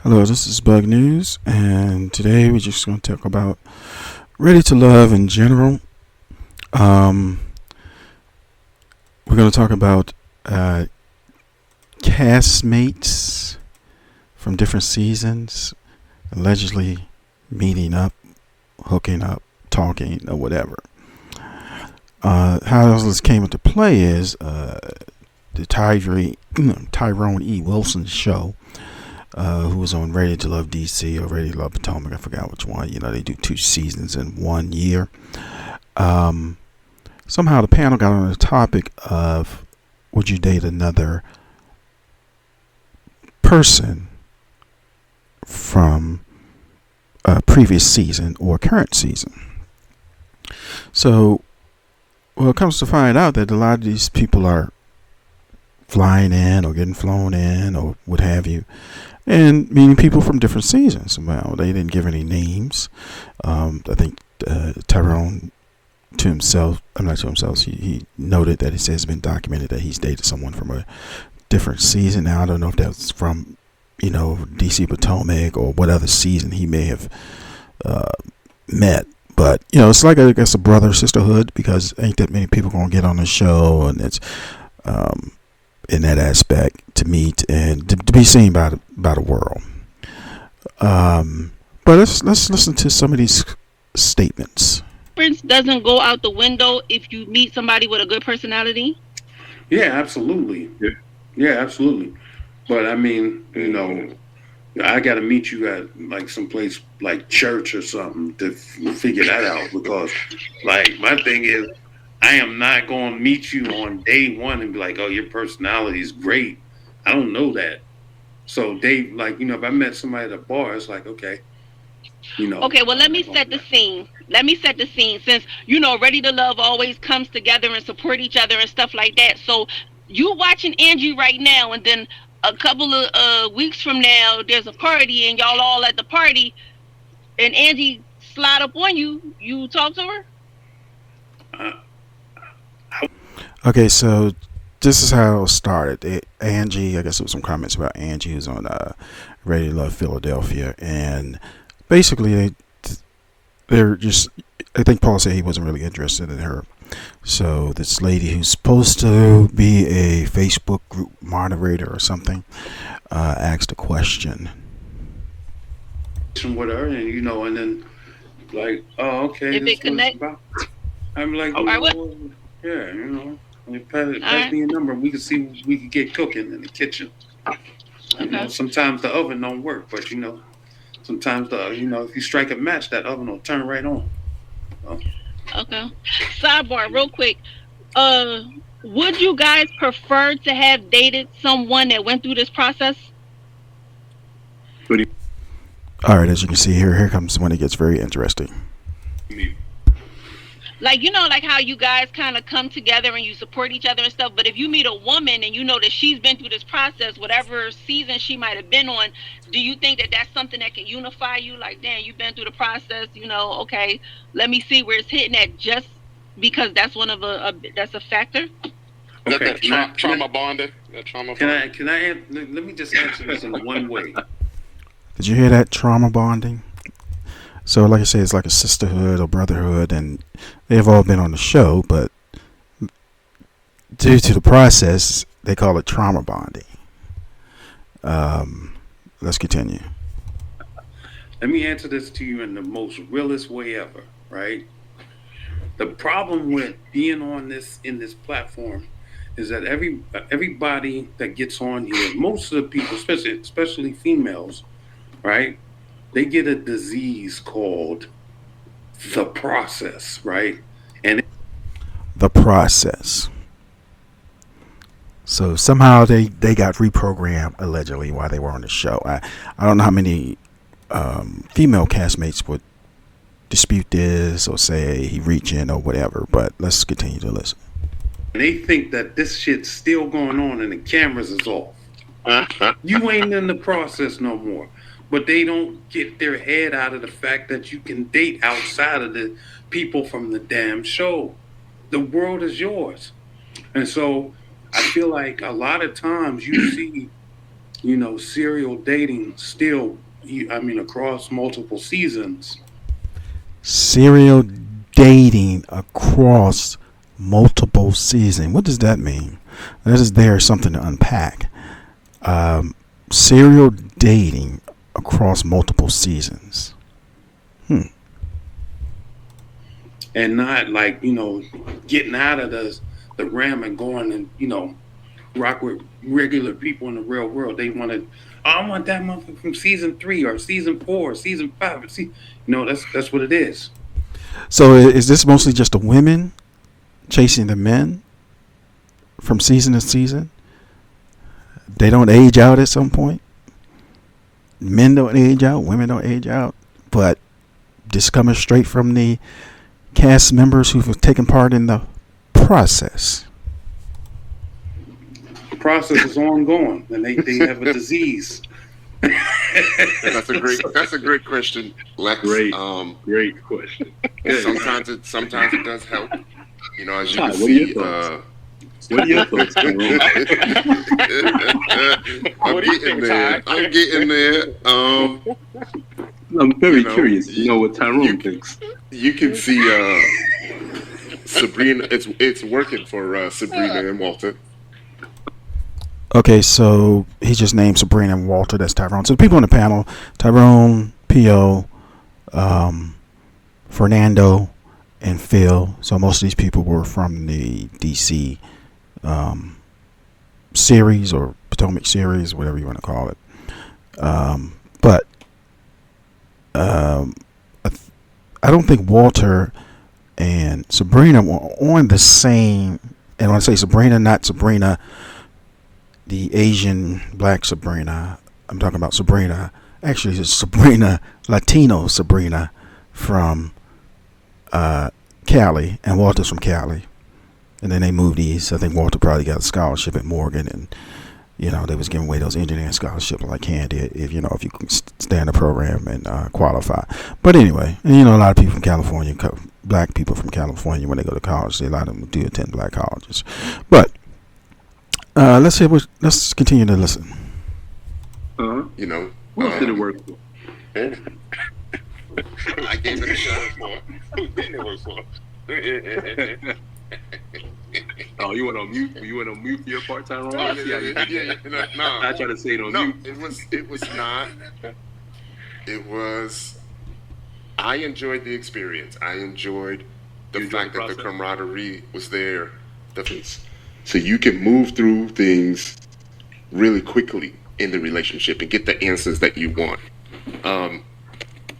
Hello, this is Bug News, and today we're just going to talk about Ready to Love in general. Um, we're going to talk about castmates from different seasons allegedly meeting up, hooking up, talking, or whatever. How this came into play is the Tyrone E. Wilson show, who was on Ready to Love DC or Ready to Love Potomac. I forgot which one. They do 2 seasons in 1 year. Somehow the panel got on the topic of, would you date another person from a previous season or current season? So, well, it comes to find out that a lot of these people are flying in or getting flown in or what have you, and meeting people from different seasons. Well, they didn't give any names. I think Tyrone, to himself, I'm not to himself, he noted that it says it's been documented that he's dated someone from a different season. Now, I don't know if that's from, DC Potomac or what other season he may have met. But, it's like, I guess, a brother sisterhood, because ain't that many people going to get on the show, and it's in that aspect to meet and to be seen by the world. But let's listen to some of these statements. Doesn't go out the window if you meet somebody with a good personality? Yeah, absolutely. Yeah, absolutely. But I mean, I got to meet you at like someplace like church or something to figure that out, because like my thing is, I am not going to meet you on day one and be like, oh, your personality is great. I don't know that. So Dave, like, if I met somebody at a bar, it's like, okay. Okay, well, let me set the scene. Since, Ready to Love always comes together and support each other and stuff like that. So you watching Angie right now, and then a couple of weeks from now, there's a party and y'all all at the party, and Angie slide up on you. You talk to her? Okay, so this is how it started. Angie, I guess there was some comments about Angie, who's on Ready to Love Philadelphia, and basically they're just, I think Paul said he wasn't really interested in her. So this lady who's supposed to be a Facebook group moderator or something asked a question. With her, and then like, oh, okay. If it connect, I'm like, yeah, pass me your number. We can see what we can get cooking in the kitchen. Okay. Sometimes the oven don't work, but sometimes if you strike a match, that oven will turn right on. Okay. Sidebar, real quick. Would you guys prefer to have dated someone that went through this process? All right, as you can see here comes when it gets very interesting. Like, like how you guys kind of come together and you support each other and stuff. But if you meet a woman and you know that she's been through this process, whatever season she might have been on, do you think that that's something that can unify you? Like, damn, you've been through the process, okay, let me see where it's hitting at, just because that's that's a factor? Okay. Trauma bonding. Can I let me just answer this in one way. Did you hear that? Trauma bonding. So, like I say, it's like a sisterhood or brotherhood, and they've all been on the show, but due to the process, they call it trauma bonding. Let's continue. Let me answer this to you in the most realest way ever, right? The problem with being on in this platform is that everybody that gets on here, most of the people, especially females, right? They get a disease called the process, right? And the process. So somehow they got reprogrammed, allegedly, while they were on the show. I don't know how many female castmates would dispute this or say he reaching or whatever, but let's continue to listen. They think that this shit's still going on and the cameras is off. You ain't in the process no more. But they don't get their head out of the fact that you can date outside of the people from the damn show. The world is yours. And so I feel like a lot of times you see serial dating still, across multiple seasons. Serial dating across multiple seasons. What does that mean? That is there something to unpack. Serial dating across multiple seasons. And not like, getting out of the realm and going and, rock with regular people in the real world. They want to, I want that motherfucker from season 3 or season 4 or season 5. That's what it is. So is this mostly just the women chasing the men from season to season? They don't age out at some point. Men don't age out. Women don't age out. But this coming straight from the cast members who've taken part in the process. The process is ongoing, and they have a disease. That's a great question, Lex. Great question. Sometimes it does help. As you Ty, can what see, what are your thoughts, Tyrone? I'm getting there. I'm very curious to know what Tyrone thinks. You can see Sabrina. It's working for Sabrina and Walter. Okay, so he just named Sabrina and Walter. That's Tyrone. So the people on the panel: Tyrone, P.O., Fernando, and Phil. So most of these people were from the DC series or Potomac series, whatever you want to call it. But I don't think Walter and Sabrina were on the same. And when I say Sabrina, not Sabrina, the Asian black Sabrina. I'm talking about Sabrina. Actually, it's Sabrina, Latino Sabrina from Cali, and Walter's from Cali. And then they moved east. I think Walter probably got a scholarship at Morgan, and they was giving away those engineering scholarships like candy if you can stay in the program and qualify. But anyway, and a lot of people from California, black people from California, when they go to college, a lot of them do attend black colleges. But let's continue to listen. What did it work for? I gave it a shot for. Who didn't it work for? Oh, you went on mute? You went on mute for your part, Tyrone? No. I tried to say it on mute. It was not. It was. I enjoyed the experience. I enjoyed the fact that the camaraderie was there. So you can move through things really quickly in the relationship and get the answers that you want.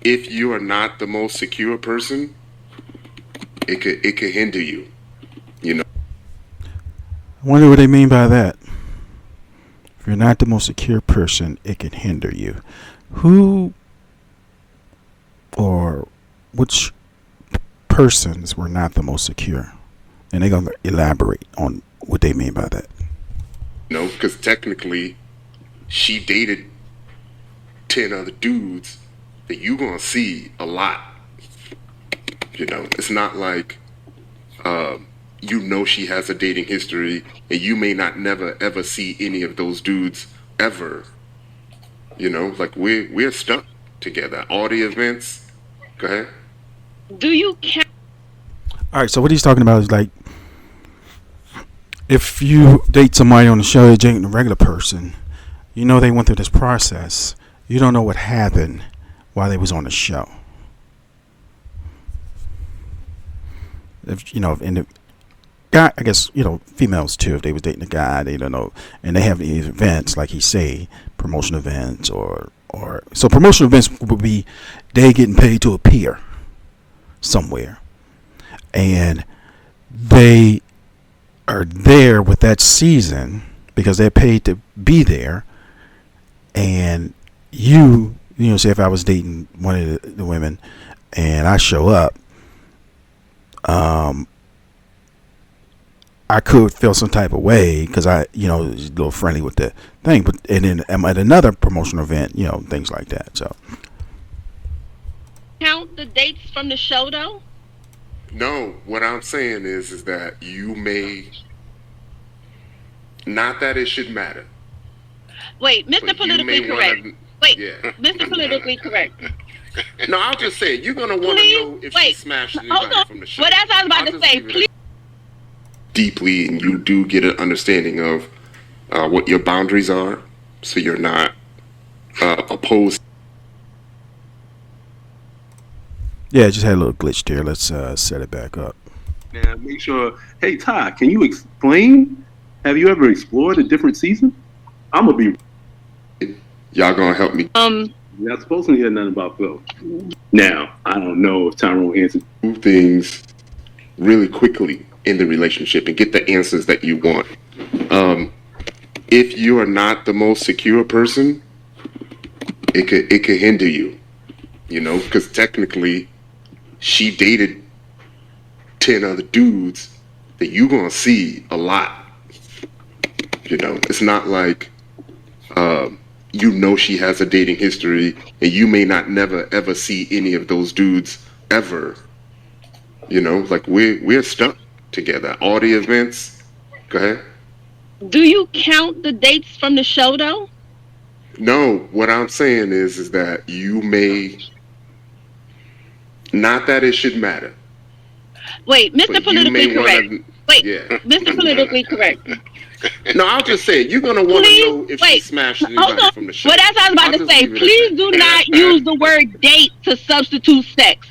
If you are not the most secure person, it could hinder you. I wonder what they mean by that. If you're not the most secure person, it can hinder you. Who or which persons were not the most secure? And they're going to elaborate on what they mean by that. No, because technically, she dated 10 other dudes that you're going to see a lot. It's not like, she has a dating history, and you may not never ever see any of those dudes ever. Like we're stuck together. All the events. Go ahead. Do you count? All right. So what he's talking about is like, if you date somebody on the show, you're dating a regular person, they went through this process. You don't know what happened while they was on the show. If in the guy, I guess females too. If they was dating a guy, they don't know, and they have these events like he say, promotion events or so promotional events would be they getting paid to appear somewhere, and they are there with that season because they're paid to be there. And say if I was dating one of the women and I show up, I could feel some type of way because I, was a little friendly with the thing. But and then I'm at another promotional event, things like that. So Count the dates from the show though? No, what I'm saying is that you may not that it should matter. Wait, Mr. But Politically Correct. Wait, Mr. Politically Correct. No, I'll just say you're gonna want to know if she smashed anybody from the show. Well, that's what I was about to say. Please. Deeply, and you do get an understanding of what your boundaries are, so you're not opposed. Yeah, just had a little glitch there. Let's set it back up. Now, make sure. Hey, Ty, can you explain? Have you ever explored a different season? I'm gonna be. Y'all gonna help me? You're not supposed to hear nothing about Phil. Now, I don't know if Tyrone answered things really quickly in the relationship and get the answers that you want. If you are not the most secure person, it could hinder you. You know, because technically, she dated 10 other dudes that you're gonna see a lot. You know, it's not like you know she has a dating history and you may not never ever see any of those dudes ever. You know, like we're stuck together. All the events. Go ahead. Do you count the dates from the show though? No, what I'm saying is that you may not that it should matter. Wait, Mr. Politically Correct. Wait, yeah. Mr. Politically Correct. No, I'll just say you're gonna want to know if she smashed anybody from the show. Well, that's what I was about to say. Please do not use the word date to substitute sex.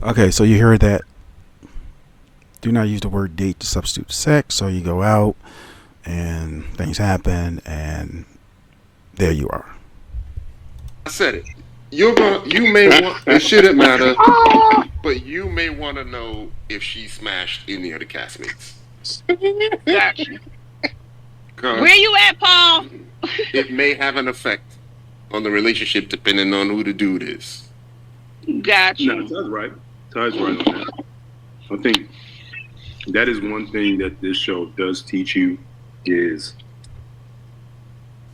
Okay, so you heard that. Do not use the word date to substitute sex. So you go out and things happen, and there you are. I said it. You may want. It shouldn't matter, but you may want to know if she smashed any of the castmates. Gotcha. Where you at, Paul? It may have an effect on the relationship depending on who the dude is. Gotcha. No, Ty's right. Ty's right on that. I think that is one thing that this show does teach you is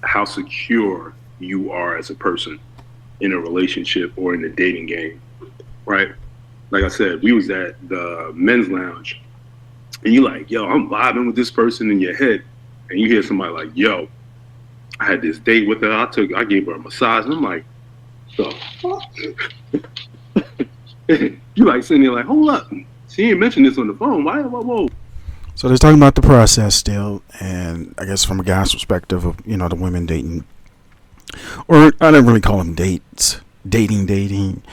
how secure you are as a person in a relationship or in the dating game, right? Like I said, we was at the men's lounge and you're like, yo, I'm vibing with this person in your head. And you hear somebody like, yo, I had this date with her. I gave her a massage. And I'm like, the fuck? You like sitting there like, hold up. She ain't mentioned this on the phone. Whoa. So they're talking about the process still. And I guess from a guy's perspective of, you know, the women dating, or I don't really call them dates, dating,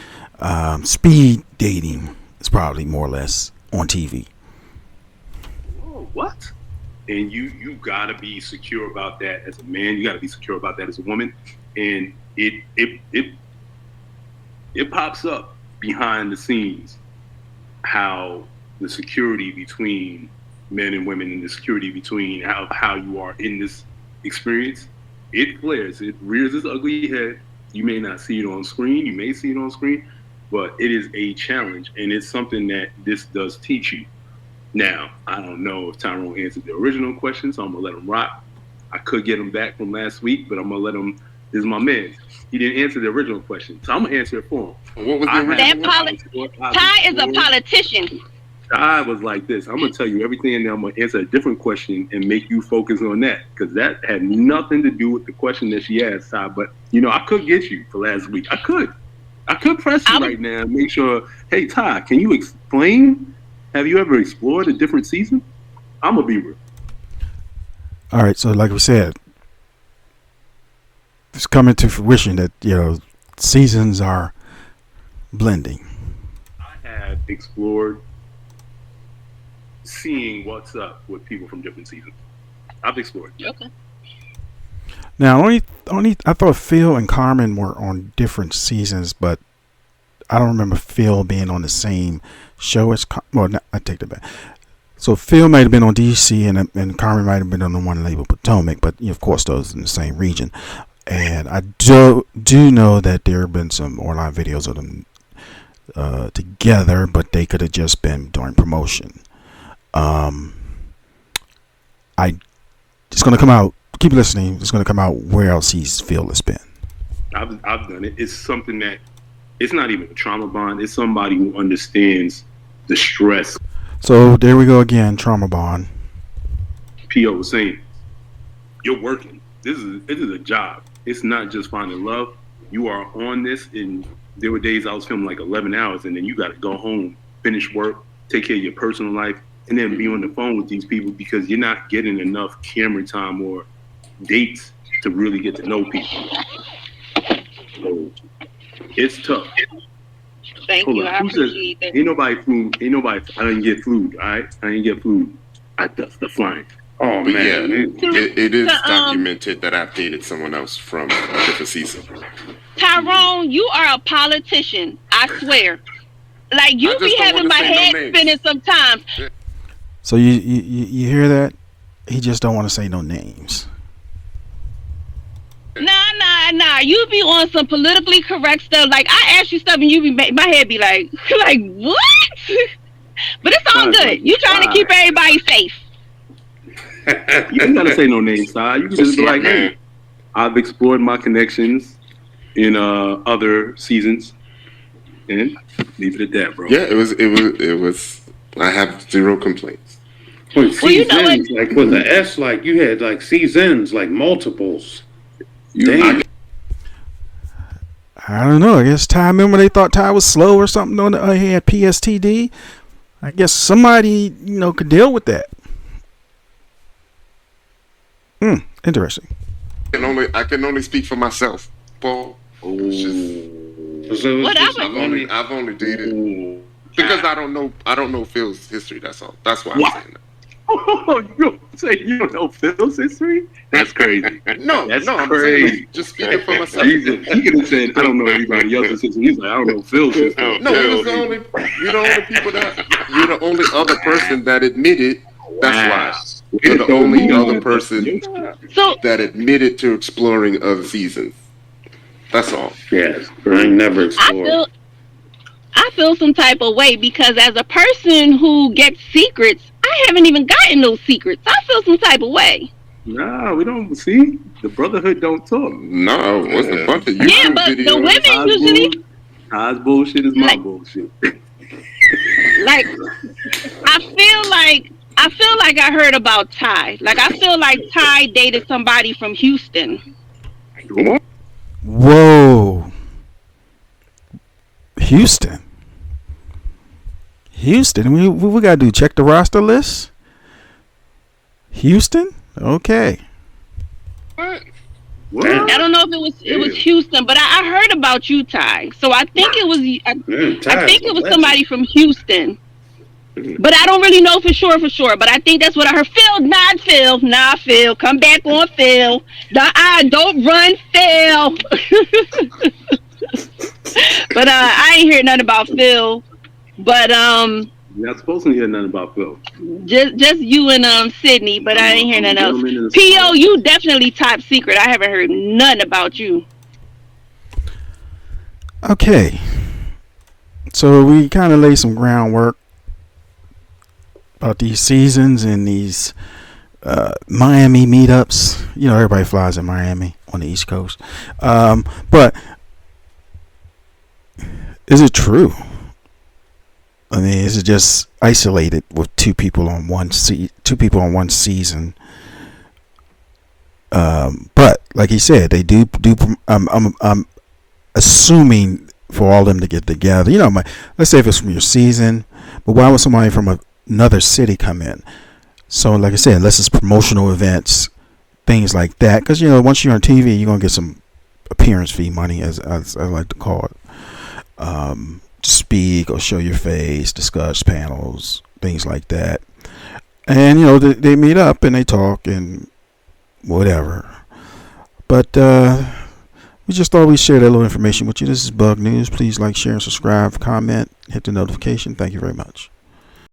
speed dating is probably more or less on TV. Whoa, what? And you gotta be secure about that as a man. You gotta be secure about that as a woman. And it pops up behind the scenes how the security between men and women and the security between how you are in this experience. It flares, it rears its ugly head. You may not see it on screen, you may see it on screen, but it is a challenge, and it's something that this does teach you. Now, I don't know if Tyrone answered the original question, so I'm gonna let him rock. I could get him back from last week, but I'm gonna let him, this is my man. He didn't answer the original question, so I'm gonna answer it for him. What was the original? Ty is a politician. I was like this. I'm gonna tell you everything, and then I'm gonna answer a different question and make you focus on that, because that had nothing to do with the question that she asked, Ty. But you know, I could get you for last week. I could press you right now and make sure. Hey, Ty, can you explain? Have you ever explored a different season? I'm gonna be real. All right, so like we said, it's coming to fruition that, you know, seasons are blending. I have explored seeing what's up with people from different seasons. I've explored. Okay. Now, only I thought Phil and Carmen were on different seasons, but I don't remember Phil being on the same show as I take that back. So Phil might have been on DC, and Carmen might have been on the one labeled Potomac, but of course those in the same region. And I do know that there have been some online videos of them together, but they could have just been during promotion. It's going to come out. Keep listening. It's going to come out where else Phil has been. I've done it. It's something that it's not even a trauma bond. It's somebody who understands the stress. So there we go again. Trauma bond. P.O. was saying you're working. This is a job. It's not just finding love. You are on this, and there were days I was filming like 11 hours, and then you got to go home, finish work, take care of your personal life, and then be on the phone with these people because you're not getting enough camera time or dates to really get to know people. So it's tough. Thank you. I appreciate that. Ain't nobody food. I didn't get food. All right, I didn't get food. That's the flying. Oh But man, it is documented that I've dated someone else from a different season. Tyrone, you are a politician. I swear. Like, you be having my head spinning sometimes. So you hear that? He just don't want to say no names. Nah. You be on some politically correct stuff. Like, I ask you stuff and you be my head be like what? But it's all good. You trying to keep everybody safe. You ain't gotta say no names, Ty. You can just be like, hey, I've explored my connections in other seasons, and leave it at that, bro. Yeah, it was. I have zero complaints. Wait, Well, you know seasons, like with the S, like you had like seasons, like multiples. Damn. I don't know. I guess Ty, remember they thought Ty was slow or something on the, he had PSTD. I guess somebody, could deal with that. Interesting. I can only speak for myself, Paul. I've only dated because I don't know Phil's history. That's all. That's why I'm saying that. Oh, you say you don't know Phil's history? That's crazy. No, That's I'm crazy. saying, just speaking for myself. He could have said, I don't know anybody else's history. He's like, I don't know Phil's history. No, you're the only people you're the only other person that admitted. That's why you're the only other person that admitted to exploring other seasons. That's all. Yes, I ain't never explored. I feel some type of way because as a person who gets secrets, I haven't even gotten those secrets. I feel some type of way. Nah, we don't see. The brotherhood don't talk. No, what's the bunch of YouTube Yeah, but videos? the women usually. Ty's bullshit is my bullshit. Like, I feel like I heard about Ty. Like, I feel like Ty dated somebody from Houston. Whoa. Houston. We gotta do check the roster list. Houston? Okay. What? I don't know if it was Houston, but I heard about you, Ty. So I think it was I think it was somebody from Houston. But I don't really know for sure. But I think that's what I heard. Phil, not Phil. Come back on Phil. Don't run, Phil. But I ain't hear nothing about Phil. But you're not supposed to hear nothing about Phil. Just you and Sydney, but I ain't hear nothing else. P.O., you definitely top secret. I haven't heard nothing about you. Okay. So we kind of laid some groundwork about these seasons and these Miami meetups. Everybody flies in Miami on the East Coast. But is it true? I mean, is it just isolated with two people on one season? But like he said, they do. I'm assuming for all of them to get together. Let's say if it's from your season, but why would somebody from another city come in? So, like I said, unless it's promotional events, things like that. Because once you're on TV, you're gonna get some appearance fee money, as I like to call it. Speak or show your face, discuss panels, things like that. And they meet up and they talk and whatever. But we just thought we'd share that little information with you. This is Bug News. Please like, share, and subscribe, comment, hit the notification. Thank you very much.